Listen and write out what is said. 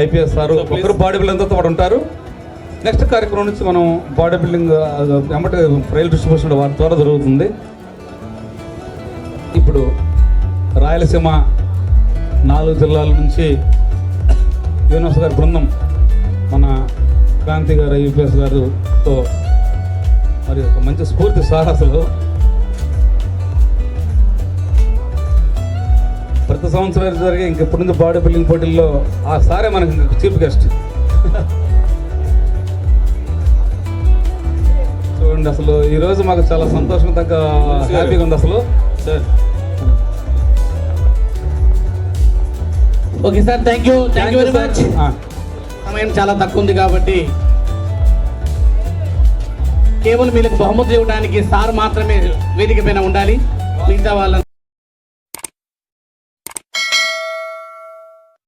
IPS sir ఒకరు body బిల్డింగ్తో వాడు ఉంటారు. నెక్స్ట్ కార్యక్రమం నుంచి మనం బాడీ బిల్డింగ్ వెంబటి ట్రయల్ డిస్ట్రిబ్యూషన్ వారి ద్వారా జరుగుతుంది. ఇప్పుడు రాయలసీమ 4 జిల్లాల నుంచి యూనివర్స్ గారి బృందం మన క్రాంతి గారు యూపీఎస్ గారితో మరి ఒక మంచి స్ఫూర్తి సాహసాలు ప్రతి సంవత్సరం జరిగే ఇంకెప్పటి నుంచి బాడీ బిల్డింగ్ పోటీల్లో ఆ సారే మనకి చీఫ్ గెస్ట్. చూడండి, అసలు ఈరోజు మాకు చాలా సంతోషంగా తగ్గ హ్యాపీగా ఉంది అసలు sir. Okay sir, thank you very much. సమయం చాలా తక్కువ ఉంది కాబట్టి కేవలం వీళ్ళకి బహుమతి ఇవ్వడానికి సార్ మాత్రమే వేదిక పైన ఉండాలి. మిగతా వాళ్ళ